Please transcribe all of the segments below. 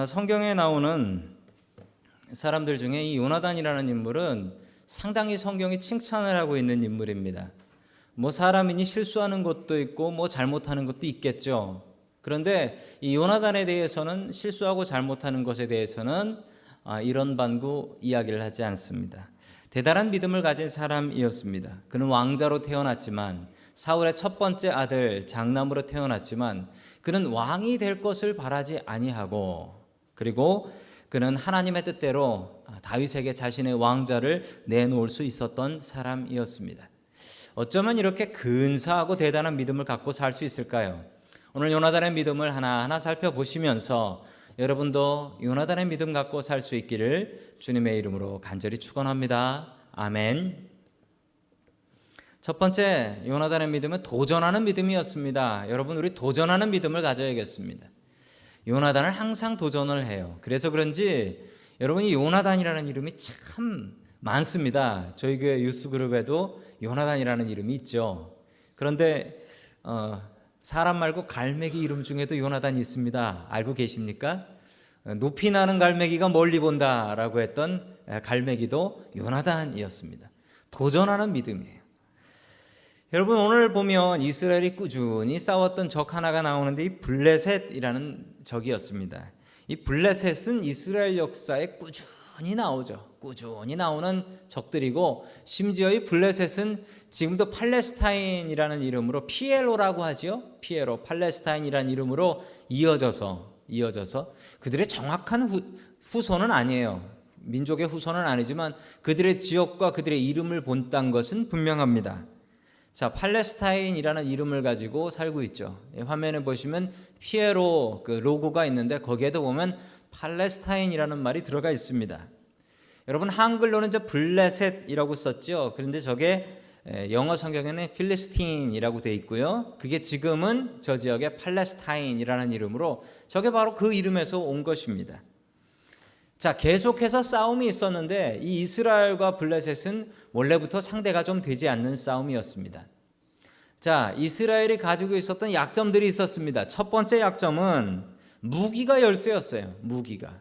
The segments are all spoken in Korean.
성경에 나오는 사람들 중에 이 요나단이라는 인물은 상당히 성경이 칭찬을 하고 있는 인물입니다. 뭐 사람이니 실수하는 것도 있고 뭐 잘못하는 것도 있겠죠. 그런데 이 요나단에 대해서는 실수하고 잘못하는 것에 대해서는 이런 반구 이야기를 하지 않습니다. 대단한 믿음을 가진 사람이었습니다. 그는 왕자로 태어났지만, 사울의 첫 번째 아들 장남으로 태어났지만 그는 왕이 될 것을 바라지 아니하고, 그리고 그는 하나님의 뜻대로 다윗에게 자신의 왕자를 내놓을 수 있었던 사람이었습니다. 어쩌면 이렇게 근사하고 대단한 믿음을 갖고 살 수 있을까요? 오늘 요나단의 믿음을 하나하나 살펴보시면서 여러분도 요나단의 믿음 갖고 살 수 있기를 주님의 이름으로 간절히 축원합니다. 아멘. 첫 번째, 요나단의 믿음은 도전하는 믿음이었습니다. 여러분, 우리 도전하는 믿음을 가져야겠습니다. 요나단은 항상 도전을 해요. 그래서 그런지 여러분이 요나단이라는 이름이 참 많습니다. 저희 교회 유스그룹에도 요나단이라는 이름이 있죠. 그런데 사람 말고 갈매기 이름 중에도 요나단이 있습니다. 알고 계십니까? 높이 나는 갈매기가 멀리 본다라고 했던 갈매기도 요나단이었습니다. 도전하는 믿음이에요. 여러분, 오늘 보면 이스라엘이 꾸준히 싸웠던 적 하나가 나오는데 이 블레셋이라는 적이었습니다. 이 블레셋은 이스라엘 역사에 꾸준히 나오죠. 꾸준히 나오는 적들이고, 심지어 이 블레셋은 지금도 팔레스타인이라는 이름으로 피에로라고 하죠. 피에로, 팔레스타인이라는 이름으로 이어져서 그들의 정확한 후손은 아니에요. 민족의 후손은 아니지만 그들의 지역과 그들의 이름을 본딴 것은 분명합니다. 자, 팔레스타인이라는 이름을 가지고 살고 있죠. 화면에 보시면 피에로 그 로고가 있는데 거기에도 보면 팔레스타인이라는 말이 들어가 있습니다. 여러분, 한글로는 저 블레셋이라고 썼죠. 그런데 저게 영어 성경에는 필리스틴이라고 되어 있고요. 그게 지금은 저 지역의 팔레스타인이라는 이름으로, 저게 바로 그 이름에서 온 것입니다. 자, 계속해서 싸움이 있었는데 이 이스라엘과 블레셋은 원래부터 상대가 좀 되지 않는 싸움이었습니다. 자, 이스라엘이 가지고 있었던 약점들이 있었습니다. 첫 번째 약점은 무기가 열쇠였어요. 무기가.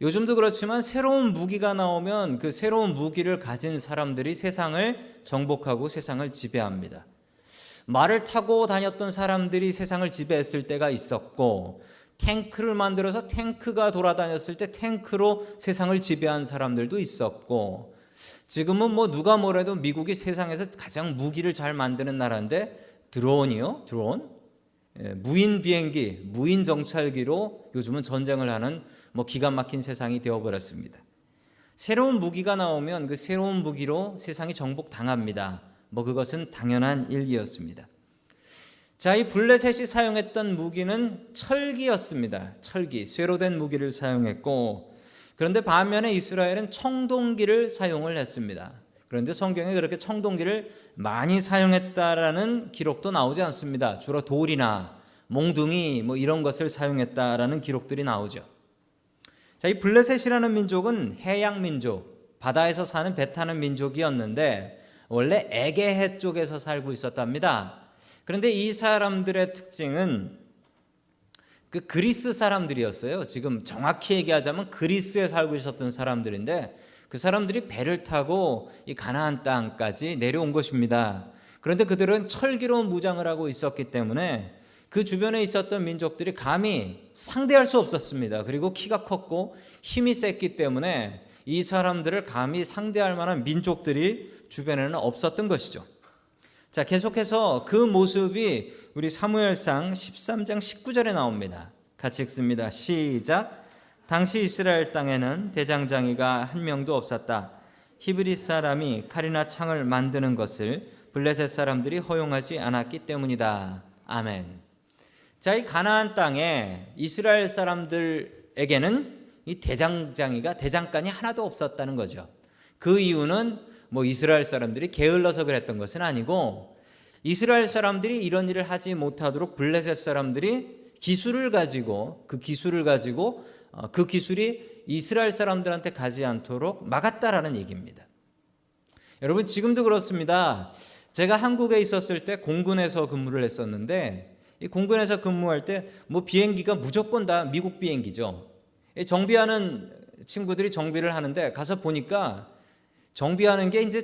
요즘도 그렇지만 새로운 무기가 나오면 그 새로운 무기를 가진 사람들이 세상을 정복하고 세상을 지배합니다. 말을 타고 다녔던 사람들이 세상을 지배했을 때가 있었고, 탱크를 만들어서 탱크가 돌아다녔을 때 탱크로 세상을 지배한 사람들도 있었고, 지금은 뭐 누가 뭐래도 미국이 세상에서 가장 무기를 잘 만드는 나라인데, 드론이요? 드론? 무인 비행기, 무인 정찰기로 요즘은 전쟁을 하는 뭐 기가 막힌 세상이 되어버렸습니다. 새로운 무기가 나오면 그 새로운 무기로 세상이 정복당합니다. 뭐 그것은 당연한 일이었습니다. 자, 이 블레셋이 사용했던 무기는 철기였습니다. 철기, 쇠로 된 무기를 사용했고, 그런데 반면에 이스라엘은 청동기를 사용을 했습니다. 그런데 성경에 그렇게 청동기를 많이 사용했다라는 기록도 나오지 않습니다. 주로 돌이나 몽둥이 뭐 이런 것을 사용했다라는 기록들이 나오죠. 자, 이 블레셋이라는 민족은 해양 민족, 바다에서 사는 배 타는 민족이었는데 원래 에게해 쪽에서 살고 있었답니다. 그런데 이 사람들의 특징은 그 그리스 사람들이었어요. 지금 정확히 얘기하자면 그리스에 살고 있었던 사람들인데 그 사람들이 배를 타고 이 가나안 땅까지 내려온 것입니다. 그런데 그들은 철기로 무장을 하고 있었기 때문에 그 주변에 있었던 민족들이 감히 상대할 수 없었습니다. 그리고 키가 컸고 힘이 셌기 때문에 이 사람들을 감히 상대할 만한 민족들이 주변에는 없었던 것이죠. 자, 계속해서 그 모습이 우리 사무엘상 13장 19절에 나옵니다. 같이 읽습니다. 시작. 당시 이스라엘 땅에는 대장장이가 한 명도 없었다. 히브리 사람이 칼이나 창을 만드는 것을 블레셋 사람들이 허용하지 않았기 때문이다. 아멘. 자, 이 가나안 땅에 이스라엘 사람들에게는 이 대장간이 하나도 없었다는 거죠. 그 이유는 뭐 이스라엘 사람들이 게을러서 그랬던 것은 아니고, 이스라엘 사람들이 이런 일을 하지 못하도록 블레셋 사람들이 기술을 가지고 그 기술이 이스라엘 사람들한테 가지 않도록 막았다라는 얘기입니다. 여러분, 지금도 그렇습니다. 제가 한국에 있었을 때 공군에서 근무를 했었는데, 이 공군에서 근무할 때 뭐 비행기가 무조건 다 미국 비행기죠. 정비하는 친구들이 정비를 하는데 가서 보니까 정비하는 게 이제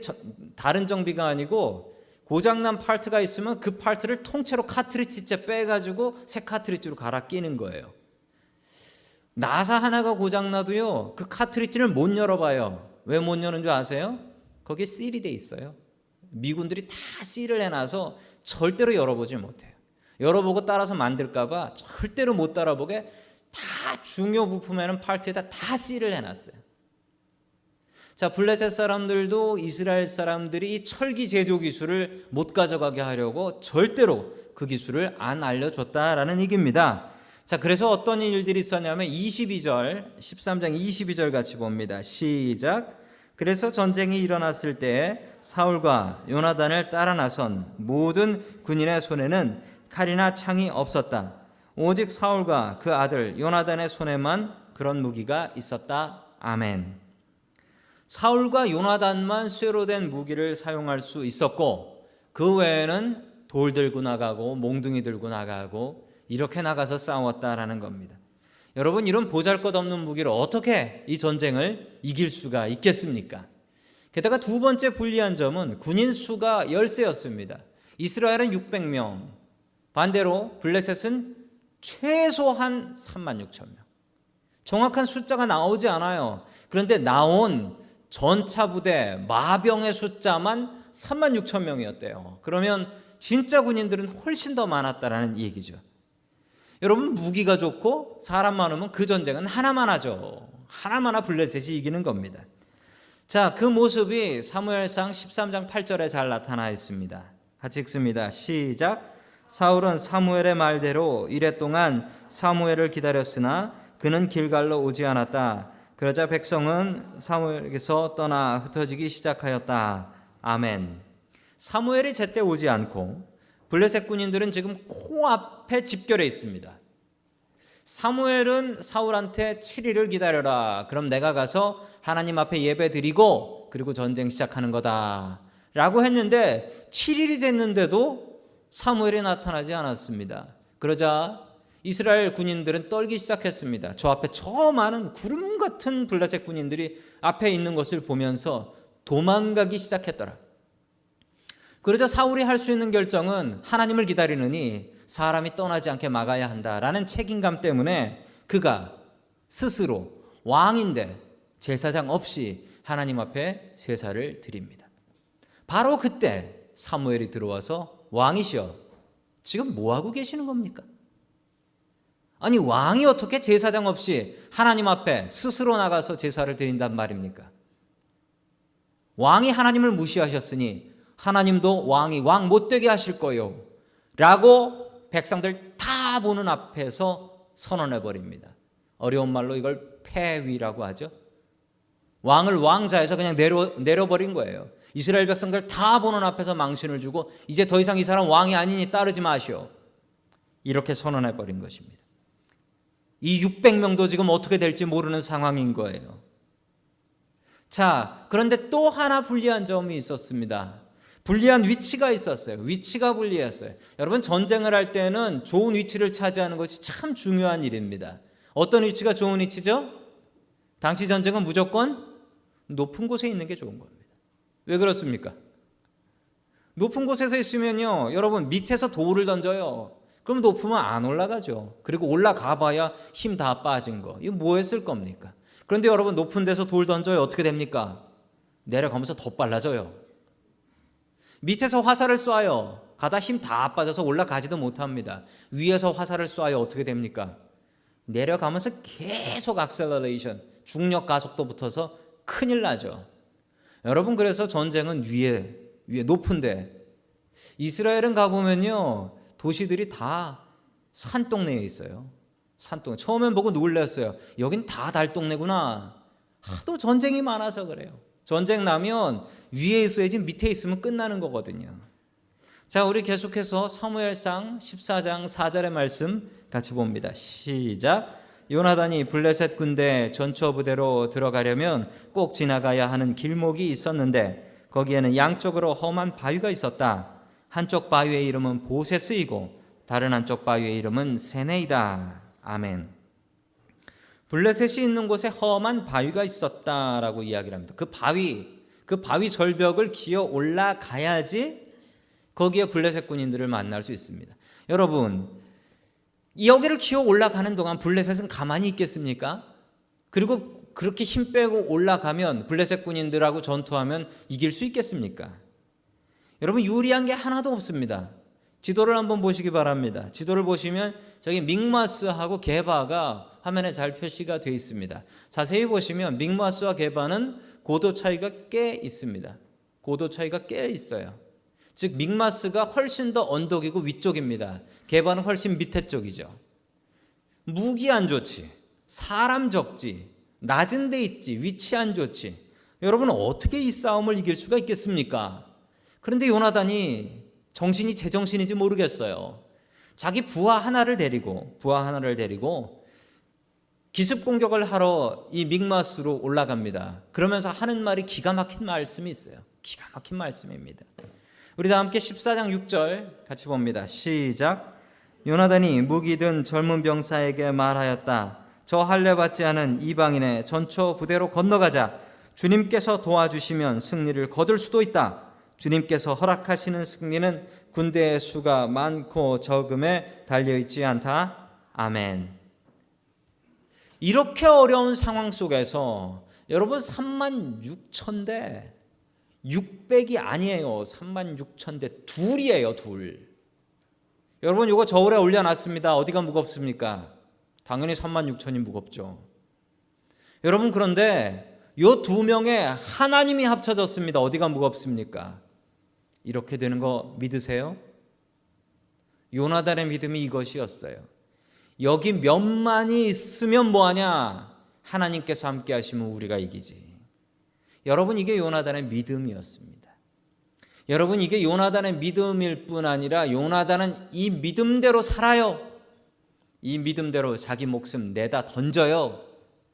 다른 정비가 아니고 고장난 파트가 있으면 그 파트를 통째로 카트리지째 빼가지고 새 카트리지로 갈아 끼는 거예요. 나사 하나가 고장나도요, 그 카트리지를 못 열어봐요. 왜 못 여는 줄 아세요? 거기에 실이 돼 있어요. 미군들이 다 실을 해놔서 절대로 열어보지 못해요. 열어보고 따라서 만들까봐 절대로 못 따라보게 다 중요 부품에는 파트에다 다 실을 해놨어요. 자, 블레셋 사람들도 이스라엘 사람들이 이 철기 제조 기술을 못 가져가게 하려고 절대로 그 기술을 안 알려줬다라는 얘기입니다. 자, 그래서 어떤 일들이 있었냐면 13장 22절 같이 봅니다. 시작. 그래서 전쟁이 일어났을 때 사울과 요나단을 따라 나선 모든 군인의 손에는 칼이나 창이 없었다. 오직 사울과 그 아들 요나단의 손에만 그런 무기가 있었다. 아멘. 사울과 요나단만 쇠로 된 무기를 사용할 수 있었고, 그 외에는 돌 들고 나가고 몽둥이 들고 나가고 이렇게 나가서 싸웠다라는 겁니다. 여러분, 이런 보잘것없는 무기로 어떻게 이 전쟁을 이길 수가 있겠습니까? 게다가 두 번째 불리한 점은 군인 수가 열세였습니다. 이스라엘은 600명, 반대로 블레셋은 최소한 36,000명. 정확한 숫자가 나오지 않아요. 그런데 나온 전차 부대, 마병의 숫자만 36,000명이었대요. 그러면 진짜 군인들은 훨씬 더 많았다라는 얘기죠. 여러분, 무기가 좋고 사람 많으면 그 전쟁은 하나만 하죠. 하나만 블레셋이 이기는 겁니다. 자, 그 모습이 사무엘상 13장 8절에 잘 나타나 있습니다. 같이 읽습니다. 시작. 사울은 사무엘의 말대로 이레 동안 사무엘을 기다렸으나 그는 길갈로 오지 않았다. 그러자 백성은 사무엘에게서 떠나 흩어지기 시작하였다. 아멘. 사무엘이 제때 오지 않고 블레셋 군인들은 지금 코앞에 집결해 있습니다. 사무엘은 사울한테 7일을 기다려라. 그럼 내가 가서 하나님 앞에 예배 드리고 그리고 전쟁 시작하는 거다 라고 했는데 7일이 됐는데도 사무엘이 나타나지 않았습니다. 그러자 이스라엘 군인들은 떨기 시작했습니다. 저 앞에 저 많은 구름 같은 블레셋 군인들이 앞에 있는 것을 보면서 도망가기 시작했더라. 그러자 사울이 할 수 있는 결정은 하나님을 기다리느니 사람이 떠나지 않게 막아야 한다라는 책임감 때문에 그가 스스로 왕인데 제사장 없이 하나님 앞에 제사를 드립니다. 바로 그때 사무엘이 들어와서 왕이시여, 지금 뭐하고 계시는 겁니까? 아니, 왕이 어떻게 제사장 없이 하나님 앞에 스스로 나가서 제사를 드린단 말입니까? 왕이 하나님을 무시하셨으니 하나님도 왕이 왕 못되게 하실 거요 라고 백성들 다 보는 앞에서 선언해 버립니다. 어려운 말로 이걸 폐위라고 하죠. 왕을 왕자에서 그냥 내려버린 거예요. 이스라엘 백성들 다 보는 앞에서 망신을 주고 이제 더 이상 이 사람 왕이 아니니 따르지 마시오, 이렇게 선언해 버린 것입니다. 이 600명도 지금 어떻게 될지 모르는 상황인 거예요. 자, 그런데 또 하나 불리한 점이 있었습니다. 불리한 위치가 있었어요. 위치가 불리했어요. 여러분, 전쟁을 할 때는 좋은 위치를 차지하는 것이 참 중요한 일입니다. 어떤 위치가 좋은 위치죠? 당시 전쟁은 무조건 높은 곳에 있는 게 좋은 겁니다. 왜 그렇습니까? 높은 곳에서 있으면요, 여러분, 밑에서 돌을 던져요. 그럼 높으면 안 올라가죠. 그리고 올라가 봐야 힘 다 빠진 거. 이거 뭐 했을 겁니까? 그런데 여러분, 높은 데서 돌 던져요. 어떻게 됩니까? 내려가면서 더 빨라져요. 밑에서 화살을 쏴요. 가다 힘 다 빠져서 올라가지도 못합니다. 위에서 화살을 쏴요. 어떻게 됩니까? 내려가면서 계속 액셀러레이션, 중력 가속도 붙어서 큰일 나죠. 여러분, 그래서 전쟁은 위에 높은데, 이스라엘은 가보면요, 도시들이 다 산동네에 있어요. 산동네. 처음엔 보고 놀랐어요. 여긴 다 달동네구나. 하도 전쟁이 많아서 그래요. 전쟁 나면 위에 있어야지 밑에 있으면 끝나는 거거든요. 자, 우리 계속해서 사무엘상 14장 4절의 말씀 같이 봅니다. 시작. 요나단이 블레셋 군대 전처 부대로 들어가려면 꼭 지나가야 하는 길목이 있었는데 거기에는 양쪽으로 험한 바위가 있었다. 한쪽 바위의 이름은 보세스이고 다른 한쪽 바위의 이름은 세네이다. 아멘. 블레셋이 있는 곳에 험한 바위가 있었다라고 이야기를 합니다. 그 바위 절벽을 기어 올라가야지 거기에 블레셋 군인들을 만날 수 있습니다. 여러분, 여기를 기어 올라가는 동안 블레셋은 가만히 있겠습니까? 그리고 그렇게 힘 빼고 올라가면 블레셋 군인들하고 전투하면 이길 수 있겠습니까? 여러분, 유리한 게 하나도 없습니다. 지도를 한번 보시기 바랍니다. 지도를 보시면 저기 믹마스하고 게바가 화면에 잘 표시가 되어 있습니다. 자세히 보시면 믹마스와 게바는 고도 차이가 꽤 있습니다. 고도 차이가 꽤 있어요. 즉 믹마스가 훨씬 더 언덕이고 위쪽입니다. 게바는 훨씬 밑에 쪽이죠. 무기 안 좋지, 사람 적지, 낮은 데 있지, 위치 안 좋지. 여러분, 어떻게 이 싸움을 이길 수가 있겠습니까? 그런데 요나단이 정신이 제정신인지 모르겠어요. 자기 부하 하나를 데리고 기습 공격을 하러 이 믹마스로 올라갑니다. 그러면서 하는 말이 기가 막힌 말씀이 있어요. 기가 막힌 말씀입니다. 우리 다 함께 14장 6절 같이 봅니다. 시작. 요나단이 무기 든 젊은 병사에게 말하였다. 저 할례 받지 않은 이방인의 전초 부대로 건너가자. 주님께서 도와주시면 승리를 거둘 수도 있다. 주님께서 허락하시는 승리는 군대의 수가 많고 적음에 달려있지 않다. 아멘. 이렇게 어려운 상황 속에서 여러분 36,000대 600이 아니에요. 36,000대 둘이에요. 둘. 여러분, 이거 저울에 올려놨습니다. 어디가 무겁습니까? 당연히 36,000이 무겁죠. 여러분, 그런데 요 두 명의 하나님이 합쳐졌습니다. 어디가 무겁습니까? 이렇게 되는 거 믿으세요? 요나단의 믿음이 이것이었어요. 여기 몇만이 있으면 뭐하냐? 하나님께서 함께 하시면 우리가 이기지. 여러분, 이게 요나단의 믿음이었습니다. 여러분, 이게 요나단의 믿음일 뿐 아니라 요나단은 이 믿음대로 살아요. 이 믿음대로 자기 목숨 내다 던져요.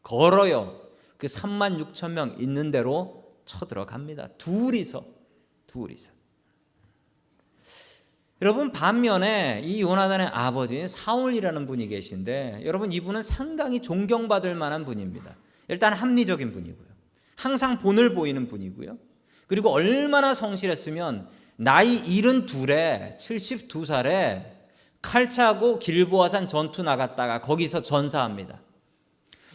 걸어요. 그 36,000명 있는 대로 쳐들어갑니다. 둘이서. 여러분, 반면에 이 요나단의 아버지인 사울이라는 분이 계신데, 여러분, 이분은 상당히 존경받을 만한 분입니다. 일단 합리적인 분이고요. 항상 본을 보이는 분이고요. 그리고 얼마나 성실했으면 나이 72에 72살에 칼 차고 길보아산 전투 나갔다가 거기서 전사합니다.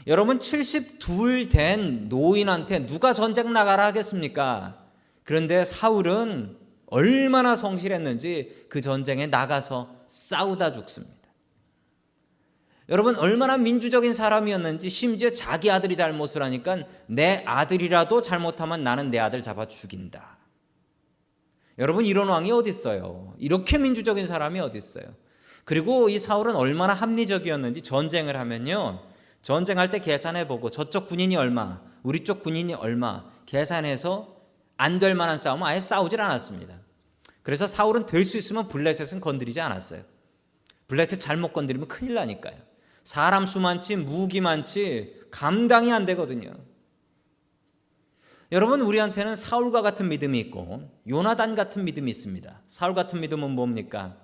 여러분, 72 된 노인한테 누가 전쟁 나가라 하겠습니까? 그런데 사울은 얼마나 성실했는지 그 전쟁에 나가서 싸우다 죽습니다. 여러분, 얼마나 민주적인 사람이었는지, 심지어 자기 아들이 잘못을 하니까 내 아들이라도 잘못하면 나는 내 아들 잡아 죽인다. 여러분, 이런 왕이 어디 있어요? 이렇게 민주적인 사람이 어디 있어요? 그리고 이 사울은 얼마나 합리적이었는지, 전쟁을 하면요, 전쟁할 때 계산해보고 저쪽 군인이 얼마, 우리 쪽 군인이 얼마 계산해서 안 될 만한 싸움은 아예 싸우질 않았습니다. 그래서 사울은 될 수 있으면 블레셋은 건드리지 않았어요. 블레셋 잘못 건드리면 큰일 나니까요. 사람 수 많지, 무기 많지, 감당이 안 되거든요. 여러분, 우리한테는 사울과 같은 믿음이 있고 요나단 같은 믿음이 있습니다. 사울 같은 믿음은 뭡니까?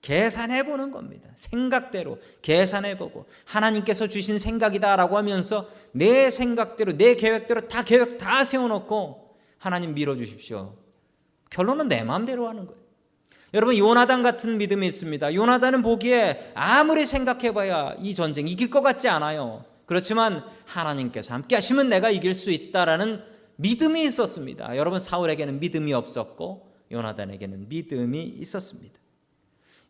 계산해보는 겁니다. 생각대로 계산해보고 하나님께서 주신 생각이다라고 하면서 내 생각대로, 내 계획대로 계획 다 세워놓고 하나님 밀어주십시오. 결론은 내 마음대로 하는 거예요. 여러분, 요나단 같은 믿음이 있습니다. 요나단은 보기에 아무리 생각해봐야 이 전쟁 이길 것 같지 않아요. 그렇지만 하나님께서 함께 하시면 내가 이길 수 있다라는 믿음이 있었습니다. 여러분, 사울에게는 믿음이 없었고 요나단에게는 믿음이 있었습니다.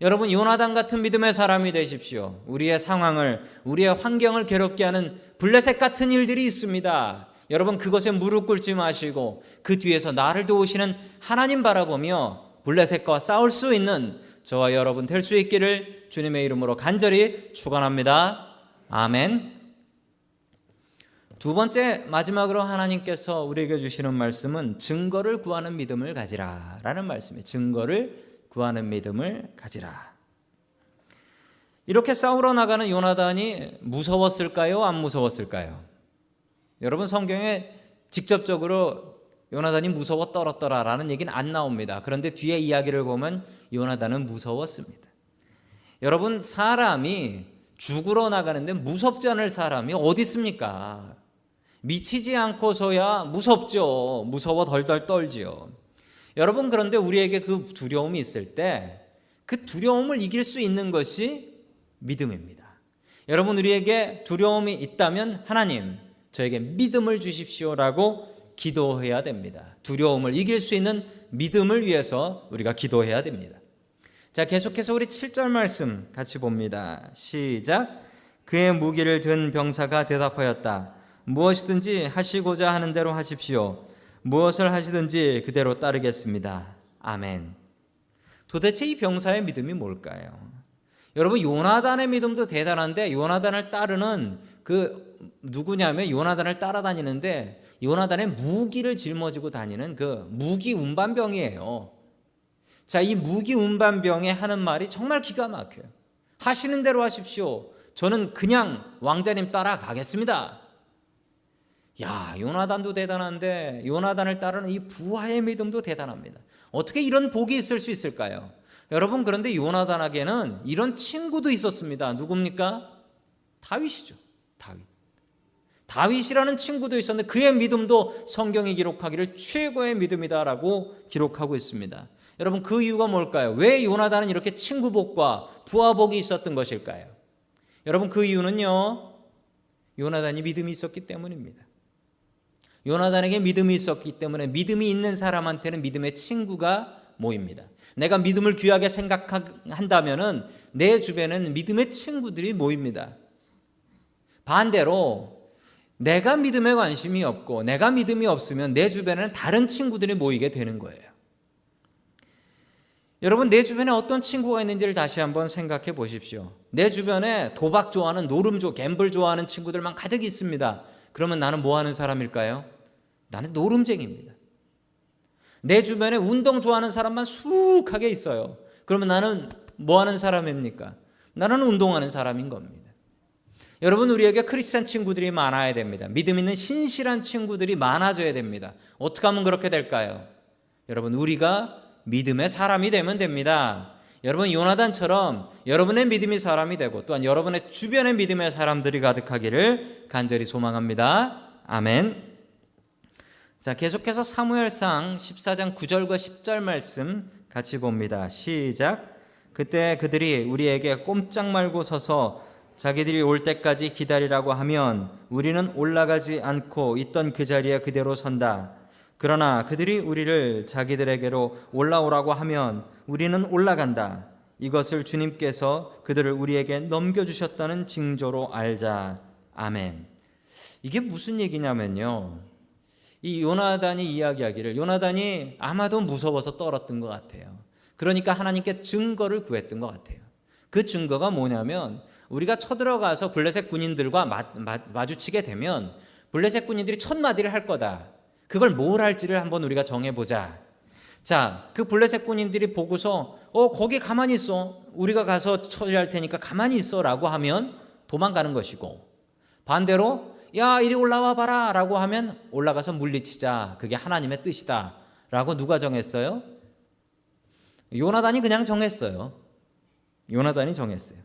여러분, 요나단 같은 믿음의 사람이 되십시오. 우리의 상황을, 우리의 환경을 괴롭게 하는 블레셋 같은 일들이 있습니다. 여러분, 그것에 무릎 꿇지 마시고 그 뒤에서 나를 도우시는 하나님 바라보며 블레셋과 싸울 수 있는 저와 여러분 될 수 있기를 주님의 이름으로 간절히 축원합니다. 아멘. 두 번째, 마지막으로 하나님께서 우리에게 주시는 말씀은 증거를 구하는 믿음을 가지라 라는 말씀이에요. 증거를 구하는 믿음을 가지라. 이렇게 싸우러 나가는 요나단이 무서웠을까요? 안 무서웠을까요? 여러분, 성경에 직접적으로 요나단이 무서워 떨었더라라는 얘기는 안 나옵니다. 그런데 뒤에 이야기를 보면 요나단은 무서웠습니다. 여러분, 사람이 죽으러 나가는데 무섭지 않을 사람이 어디 있습니까? 미치지 않고서야 무섭죠. 무서워 덜덜 떨지요. 여러분, 그런데 우리에게 그 두려움이 있을 때 그 두려움을 이길 수 있는 것이 믿음입니다. 여러분, 우리에게 두려움이 있다면 하나님, 저에게 믿음을 주십시오라고 기도해야 됩니다. 두려움을 이길 수 있는 믿음을 위해서 우리가 기도해야 됩니다. 자, 계속해서 우리 7절 말씀 같이 봅니다. 시작. 그의 무기를 든 병사가 대답하였다. 무엇이든지 하시고자 하는 대로 하십시오. 무엇을 하시든지 그대로 따르겠습니다. 아멘. 도대체 이 병사의 믿음이 뭘까요? 여러분, 요나단의 믿음도 대단한데 요나단을 따르는 그 누구냐면 요나단을 따라다니는데 요나단의 무기를 짊어지고 다니는 그 무기 운반병이에요. 자, 이 무기 운반병에 하는 말이 정말 기가 막혀요. 하시는 대로 하십시오. 저는 그냥 왕자님 따라가겠습니다. 야, 요나단도 대단한데 요나단을 따르는 이 부하의 믿음도 대단합니다. 어떻게 이런 복이 있을 수 있을까요? 여러분, 그런데 요나단에게는 이런 친구도 있었습니다. 누굽니까? 다윗이죠. 다윗이라는 친구도 있었는데 그의 믿음도 성경이 기록하기를 최고의 믿음이다라고 기록하고 있습니다. 여러분, 그 이유가 뭘까요? 왜 요나단은 이렇게 친구복과 부하복이 있었던 것일까요? 여러분, 그 이유는요, 요나단이 믿음이 있었기 때문입니다. 요나단에게 믿음이 있었기 때문에 믿음이 있는 사람한테는 믿음의 친구가 모입니다. 내가 믿음을 귀하게 생각한다면은 내 주변에는 믿음의 친구들이 모입니다. 반대로 내가 믿음에 관심이 없고 내가 믿음이 없으면 내 주변에는 다른 친구들이 모이게 되는 거예요. 여러분, 내 주변에 어떤 친구가 있는지를 다시 한번 생각해 보십시오. 내 주변에 도박 좋아하는, 갬블 좋아하는 친구들만 가득 있습니다. 그러면 나는 뭐 하는 사람일까요? 나는 노름쟁이입니다. 내 주변에 운동 좋아하는 사람만 수북하게 있어요. 그러면 나는 뭐 하는 사람입니까? 나는 운동하는 사람인 겁니다. 여러분, 우리에게 크리스찬 친구들이 많아야 됩니다. 믿음 있는 신실한 친구들이 많아져야 됩니다. 어떻게 하면 그렇게 될까요? 여러분, 우리가 믿음의 사람이 되면 됩니다. 여러분, 요나단처럼 여러분의 믿음이 사람이 되고 또한 여러분의 주변의 믿음의 사람들이 가득하기를 간절히 소망합니다. 아멘. 자, 계속해서 사무엘상 14장 9절과 10절 말씀 같이 봅니다. 시작. 그때 그들이 우리에게 꼼짝 말고 서서 자기들이 올 때까지 기다리라고 하면 우리는 올라가지 않고 있던 그 자리에 그대로 선다. 그러나 그들이 우리를 자기들에게로 올라오라고 하면 우리는 올라간다. 이것을 주님께서 그들을 우리에게 넘겨주셨다는 징조로 알자. 아멘. 이게 무슨 얘기냐면요, 이 요나단이 이야기하기를 요나단이 아마도 무서워서 떨었던 것 같아요. 그러니까 하나님께 증거를 구했던 것 같아요. 그 증거가 뭐냐면 우리가 쳐들어가서 블레셋 군인들과 마주치게 되면 블레셋 군인들이 첫 마디를 할 거다. 그걸 뭘 할지를 한번 우리가 정해보자. 자, 그 블레셋 군인들이 보고서 거기 가만히 있어. 우리가 가서 처리할 테니까 가만히 있어 라고 하면 도망가는 것이고, 반대로 야, 이리 올라와 봐라 라고 하면 올라가서 물리치자. 그게 하나님의 뜻이다 라고 누가 정했어요? 요나단이 그냥 정했어요. 요나단이 정했어요.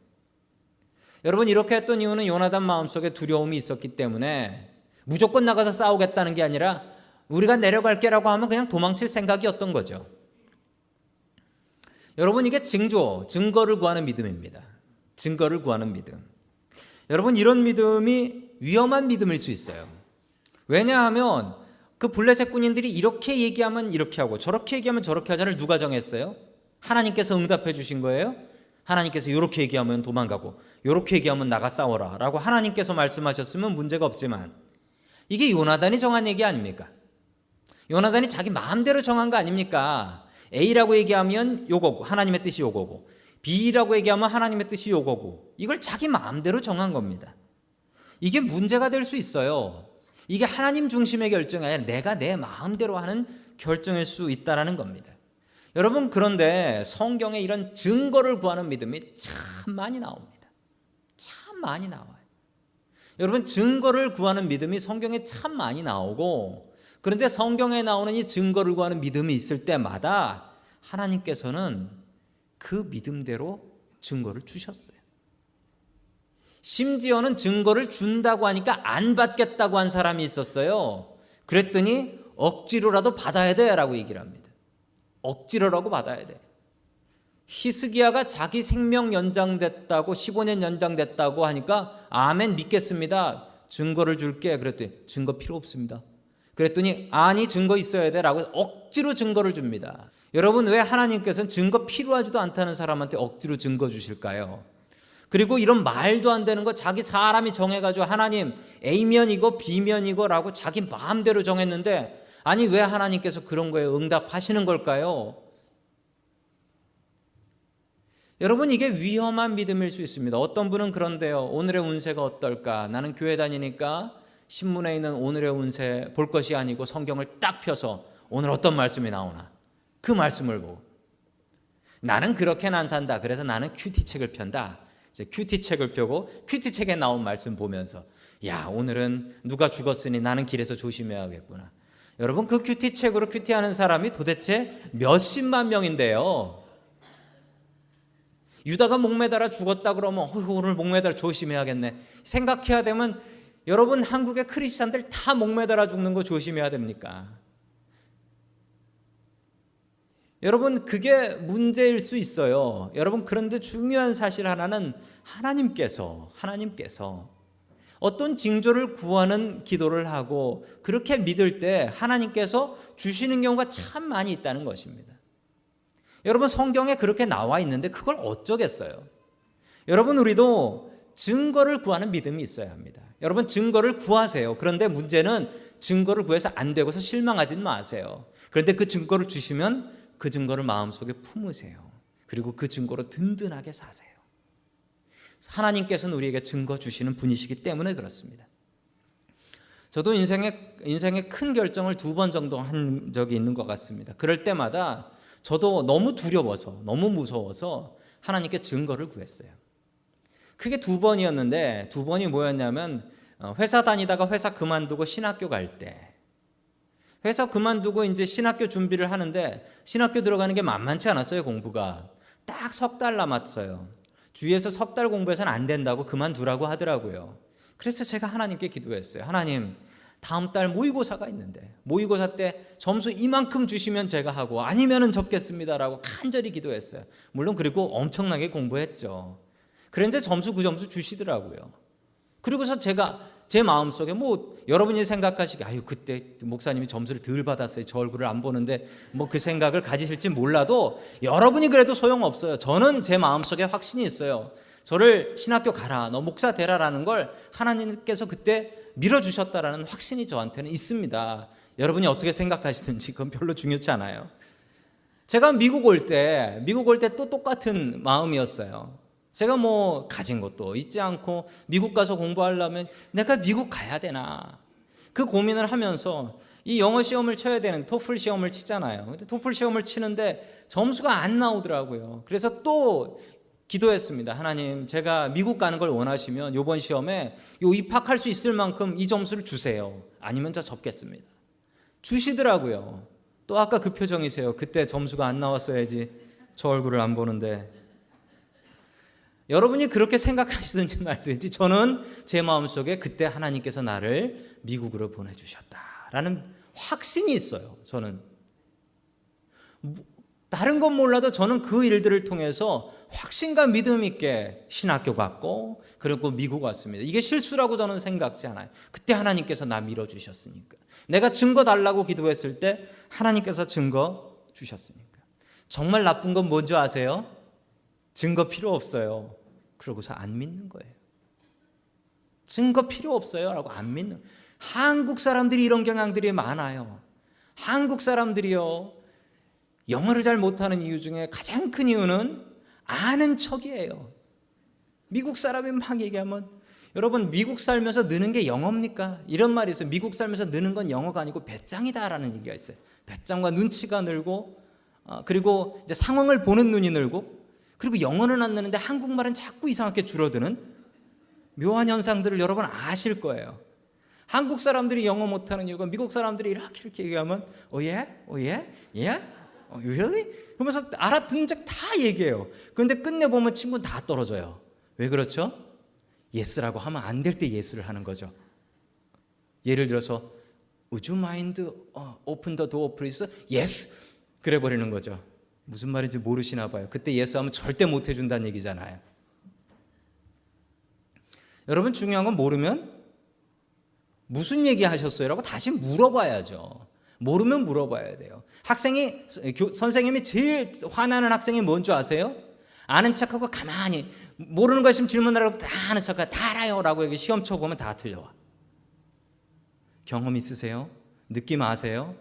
여러분, 이렇게 했던 이유는 요나단 마음속에 두려움이 있었기 때문에 무조건 나가서 싸우겠다는 게 아니라 우리가 내려갈게라고 하면 그냥 도망칠 생각이었던 거죠. 여러분, 이게 증거를 구하는 믿음입니다. 증거를 구하는 믿음. 여러분, 이런 믿음이 위험한 믿음일 수 있어요. 왜냐하면 그 블레셋 군인들이 이렇게 얘기하면 이렇게 하고 저렇게 얘기하면 저렇게 하자를 누가 정했어요? 하나님께서 응답해 주신 거예요? 하나님께서 이렇게 얘기하면 도망가고 이렇게 얘기하면 나가 싸워라 라고 하나님께서 말씀하셨으면 문제가 없지만, 이게 요나단이 정한 얘기 아닙니까? 요나단이 자기 마음대로 정한 거 아닙니까? A라고 얘기하면 요거고 하나님의 뜻이 요거고, B라고 얘기하면 하나님의 뜻이 요거고, 이걸 자기 마음대로 정한 겁니다. 이게 문제가 될 수 있어요. 이게 하나님 중심의 결정이 아니라 내가 내 마음대로 하는 결정일 수 있다는 겁니다. 여러분, 그런데 성경에 이런 증거를 구하는 믿음이 참 많이 나옵니다. 참 많이 나와요. 여러분, 증거를 구하는 믿음이 성경에 참 많이 나오고, 그런데 성경에 나오는 이 증거를 구하는 믿음이 있을 때마다 하나님께서는 그 믿음대로 증거를 주셨어요. 심지어는 증거를 준다고 하니까 안 받겠다고 한 사람이 있었어요. 그랬더니 억지로라도 받아야 돼 라고 얘기를 합니다. 억지로라도 받아야 돼. 히스기야가 자기 생명 연장됐다고 15년 연장됐다고 하니까 아멘 믿겠습니다. 증거를 줄게. 그랬더니 증거 필요 없습니다. 그랬더니 아니 증거 있어야 돼 라고 억지로 증거를 줍니다. 여러분 왜 하나님께서는 증거 필요하지도 않다는 사람한테 억지로 증거 주실까요? 그리고 이런 말도 안 되는 거 자기 사람이 정해가지고 하나님 A면이고 B면이고 라고 자기 마음대로 정했는데 아니 왜 하나님께서 그런 거에 응답하시는 걸까요? 여러분 이게 위험한 믿음일 수 있습니다. 어떤 분은 그런데요. 오늘의 운세가 어떨까? 나는 교회 다니니까 신문에 있는 오늘의 운세 볼 것이 아니고 성경을 딱 펴서 오늘 어떤 말씀이 나오나 그 말씀을 보고 나는 그렇게는 안 산다. 그래서 나는 큐티책을 편다. 이제 큐티책을 펴고 큐티책에 나온 말씀 보면서 야 오늘은 누가 죽었으니 나는 길에서 조심해야겠구나. 여러분 그 큐티책으로 큐티하는 사람이 도대체 몇십만 명인데요. 유다가 목매달아 죽었다 그러면 오늘 목매달아 조심해야겠네. 생각해야 되면 여러분 한국의 크리스찬들 다 목매달아 죽는 거 조심해야 됩니까? 여러분 그게 문제일 수 있어요. 여러분 그런데 중요한 사실 하나는 하나님께서 어떤 징조를 구하는 기도를 하고 그렇게 믿을 때 하나님께서 주시는 경우가 참 많이 있다는 것입니다. 여러분 성경에 그렇게 나와 있는데 그걸 어쩌겠어요. 여러분 우리도 증거를 구하는 믿음이 있어야 합니다. 여러분 증거를 구하세요. 그런데 문제는 증거를 구해서 안 되고서 실망하지 마세요. 그런데 그 증거를 주시면 그 증거를 마음속에 품으세요. 그리고 그 증거로 든든하게 사세요. 하나님께서는 우리에게 증거 주시는 분이시기 때문에 그렇습니다. 저도 인생의 큰 결정을 2번 정도 한 적이 있는 것 같습니다. 그럴 때마다 저도 너무 두려워서 너무 무서워서 하나님께 증거를 구했어요. 크게 2번이었는데 2번이 뭐였냐면 회사 다니다가 회사 그만두고 신학교 갈 때 회사 그만두고 이제 신학교 준비를 하는데 신학교 들어가는 게 만만치 않았어요. 공부가 딱 3달 남았어요. 주위에서 3달 공부해서는 안 된다고 그만두라고 하더라고요. 그래서 제가 하나님께 기도했어요. 하나님 다음 달 모의고사가 있는데 모의고사 때 점수 이만큼 주시면 제가 하고 아니면은 접겠습니다라고 간절히 기도했어요. 물론 그리고 엄청나게 공부했죠. 그런데 그 점수 주시더라고요. 그리고서 제가 제 마음속에 여러분이 생각하시기에 아유 그때 목사님이 점수를 덜 받았어요. 저 얼굴을 안 보는데 그 생각을 가지실지 몰라도 여러분이 그래도 소용없어요. 저는 제 마음속에 확신이 있어요. 저를 신학교 가라 너 목사 되라라는 걸 하나님께서 그때 밀어주셨다라는 확신이 저한테는 있습니다. 여러분이 어떻게 생각하시든지 그건 별로 중요치 않아요. 제가 미국 올 때 또 똑같은 마음이었어요. 제가 가진 것도 있지 않고 미국 가서 공부하려면 내가 미국 가야 되나 그 고민을 하면서 이 영어 시험을 쳐야 되는 토플 시험을 치잖아요. 근데 토플 시험을 치는데 점수가 안 나오더라고요. 그래서 또 기도했습니다. 하나님 제가 미국 가는 걸 원하시면 이번 시험에 입학할 수 있을 만큼 이 점수를 주세요. 아니면 저 접겠습니다. 주시더라고요. 또 아까 그 표정이세요. 그때 점수가 안 나왔어야지 저 얼굴을 안 보는데. 여러분이 그렇게 생각하시든지 말든지 저는 제 마음속에 그때 하나님께서 나를 미국으로 보내주셨다라는 확신이 있어요. 저는 다른 건 몰라도 저는 그 일들을 통해서 확신과 믿음 있게 신학교 갔고 그리고 미국 왔습니다. 이게 실수라고 저는 생각지 않아요. 그때 하나님께서 나 밀어주셨으니까. 내가 증거 달라고 기도했을 때 하나님께서 증거 주셨으니까. 정말 나쁜 건 뭔지 아세요? 증거 필요 없어요. 그러고서 안 믿는 거예요. 증거 필요 없어요 라고 안 믿는. 한국 사람들이 이런 경향들이 많아요. 한국 사람들이요 영어를 잘 못하는 이유 중에 가장 큰 이유는 아는 척이에요. 미국 사람이 막 얘기하면 여러분 미국 살면서 느는 게 영어입니까? 이런 말이 있어요. 미국 살면서 느는 건 영어가 아니고 배짱이다라는 얘기가 있어요. 배짱과 눈치가 늘고 그리고 이제 상황을 보는 눈이 늘고 그리고 영어는 안 느는데 한국말은 자꾸 이상하게 줄어드는 묘한 현상들을 여러분 아실 거예요. 한국 사람들이 영어 못하는 이유가 미국 사람들이 이렇게 얘기하면 really? 그러면서 알아듣는 척 다 얘기해요. 그런데 끝내보면 친구는 다 떨어져요. 왜 그렇죠? 예스라고 하면 안 될 때 예스를 하는 거죠. 예를 들어서 Would you mind open the door please? Yes! 그래 버리는 거죠. 무슨 말인지 모르시나 봐요. 그때 예스 하면 절대 못 해준다는 얘기잖아요. 여러분 중요한 건 모르면 무슨 얘기 하셨어요? 라고 다시 물어봐야죠. 모르면 물어봐야 돼요. 선생님이 제일 화나는 학생이 뭔 줄 아세요? 아는 척하고 가만히 모르는 거 있으면 질문하라고 다 아는 척하고 다 알아요 라고 여기 시험 쳐보면 다 틀려와. 경험 있으세요? 느낌 아세요?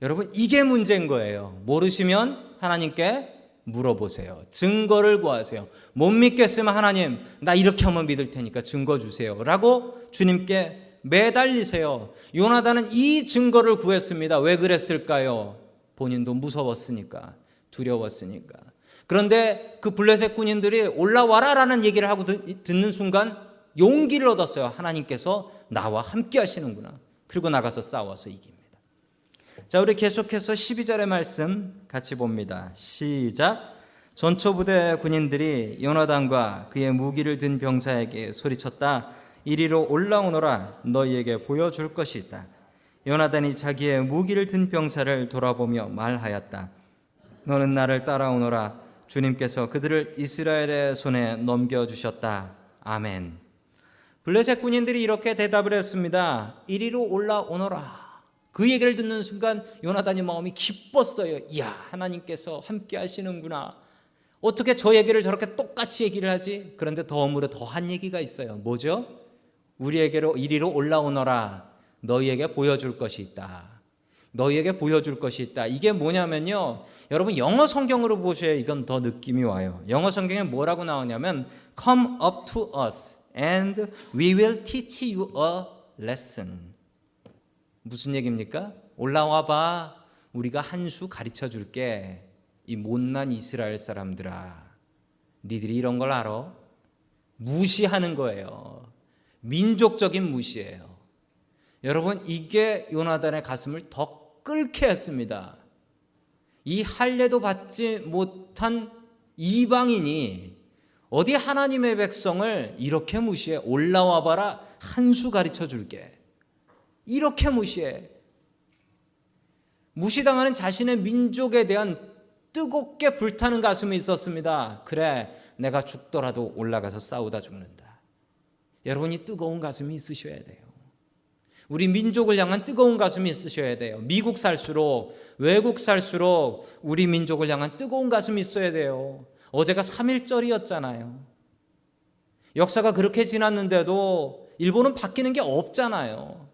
여러분 이게 문제인 거예요. 모르시면 하나님께 물어보세요. 증거를 구하세요. 못 믿겠으면 하나님 나 이렇게 하면 믿을 테니까 증거 주세요 라고 주님께 매달리세요. 요나단은 이 증거를 구했습니다. 왜 그랬을까요? 본인도 무서웠으니까, 두려웠으니까. 그런데 그 블레셋 군인들이 올라와라 라는 얘기를 하고 듣는 순간 용기를 얻었어요. 하나님께서 나와 함께 하시는구나. 그리고 나가서 싸워서 이깁니다. 자, 우리 계속해서 12절의 말씀 같이 봅니다. 시작. 전초부대 군인들이 요나단과 그의 무기를 든 병사에게 소리쳤다. 이리로 올라오너라. 너희에게 보여줄 것이 있다. 요나단이 자기의 무기를 든 병사를 돌아보며 말하였다. 너는 나를 따라오너라. 주님께서 그들을 이스라엘의 손에 넘겨주셨다. 아멘. 블레셋 군인들이 이렇게 대답을 했습니다. 이리로 올라오너라. 그 얘기를 듣는 순간 요나단의 마음이 기뻤어요. 이야, 하나님께서 함께 하시는구나. 어떻게 저 얘기를 저렇게 똑같이 얘기를 하지? 그런데 덤으로 더한 얘기가 있어요. 뭐죠? 우리에게로 이리로 올라오너라. 너희에게 보여줄 것이 있다. 너희에게 보여줄 것이 있다. 이게 뭐냐면요, 여러분 영어 성경으로 보셔야 이건 더 느낌이 와요. 영어 성경에 뭐라고 나오냐면 Come up to us and we will teach you a lesson. 무슨 얘기입니까? 올라와 봐. 우리가 한 수 가르쳐 줄게. 이 못난 이스라엘 사람들아, 니들이 이런 걸 알아? 무시하는 거예요. 민족적인 무시예요. 여러분 이게 요나단의 가슴을 더 끓게 했습니다. 이 할례도 받지 못한 이방인이 어디 하나님의 백성을 이렇게 무시해? 올라와 봐라. 한 수 가르쳐 줄게. 이렇게 무시해. 무시당하는 자신의 민족에 대한 뜨겁게 불타는 가슴이 있었습니다. 그래, 내가 죽더라도 올라가서 싸우다 죽는다. 여러분이 뜨거운 가슴이 있으셔야 돼요. 우리 민족을 향한 뜨거운 가슴이 있으셔야 돼요. 미국 살수록, 외국 살수록 우리 민족을 향한 뜨거운 가슴이 있어야 돼요. 어제가 3.1절이었잖아요. 역사가 그렇게 지났는데도 일본은 바뀌는 게 없잖아요.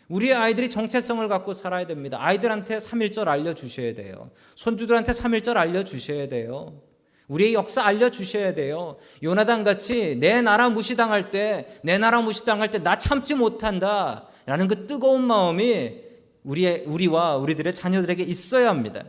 우리 아이들이 정체성을 갖고 살아야 됩니다. 아이들한테 3.1절 알려주셔야 돼요. 손주들한테 3.1절 알려주셔야 돼요. 우리의 역사 알려주셔야 돼요. 요나단 같이 내 나라 무시당할 때 나 참지 못한다 라는 그 뜨거운 마음이 우리와 우리들의 자녀들에게 있어야 합니다.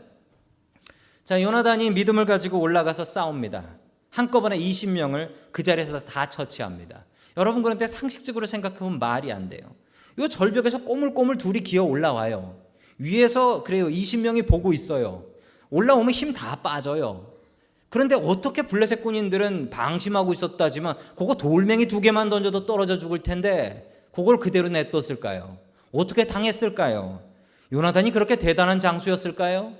자, 요나단이 믿음을 가지고 올라가서 싸웁니다. 한꺼번에 20명을 그 자리에서 다 처치합니다. 여러분 그런데 상식적으로 생각해보면 말이 안 돼요. 이 절벽에서 꼬물꼬물 둘이 기어 올라와요. 위에서 그래요, 20명이 보고 있어요. 올라오면 힘 다 빠져요. 그런데 어떻게 블레셋 군인들은 방심하고 있었다지만 그거 돌멩이 2개만 던져도 떨어져 죽을 텐데 그걸 그대로 냅뒀을까요? 어떻게 당했을까요? 요나단이 그렇게 대단한 장수였을까요?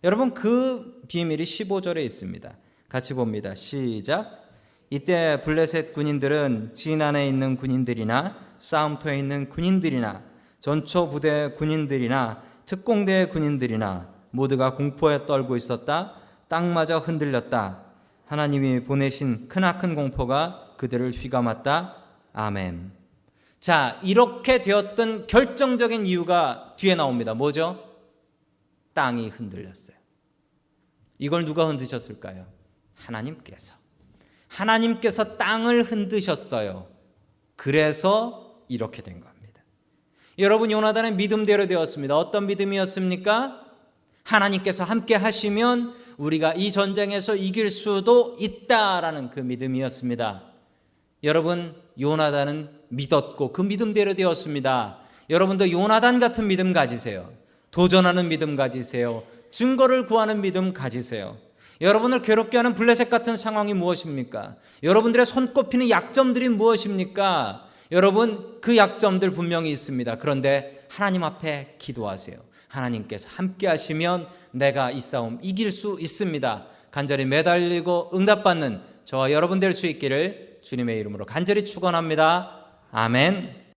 여러분 그 비밀이 15절에 있습니다. 같이 봅니다. 시작. 이때 블레셋 군인들은 진 안에 있는 군인들이나 싸움터에 있는 군인들이나 전초 부대 군인들이나 특공대 군인들이나 모두가 공포에 떨고 있었다. 땅마저 흔들렸다. 하나님이 보내신 크나큰 공포가 그들을 휘감았다. 아멘. 자, 이렇게 되었던 결정적인 이유가 뒤에 나옵니다. 뭐죠? 땅이 흔들렸어요. 이걸 누가 흔드셨을까요? 하나님께서 땅을 흔드셨어요. 그래서 이렇게 된 겁니다. 여러분 요나단의 믿음대로 되었습니다. 어떤 믿음이었습니까? 하나님께서 함께 하시면 우리가 이 전쟁에서 이길 수도 있다라는 그 믿음이었습니다. 여러분 요나단은 믿었고 그 믿음대로 되었습니다. 여러분도 요나단 같은 믿음 가지세요. 도전하는 믿음 가지세요. 증거를 구하는 믿음 가지세요. 여러분을 괴롭게 하는 블레셋 같은 상황이 무엇입니까? 여러분들의 손꼽히는 약점들이 무엇입니까? 여러분, 그 약점들 분명히 있습니다. 그런데 하나님 앞에 기도하세요. 하나님께서 함께 하시면 내가 이 싸움 이길 수 있습니다. 간절히 매달리고 응답받는 저와 여러분 될 수 있기를 주님의 이름으로 간절히 축원합니다. 아멘.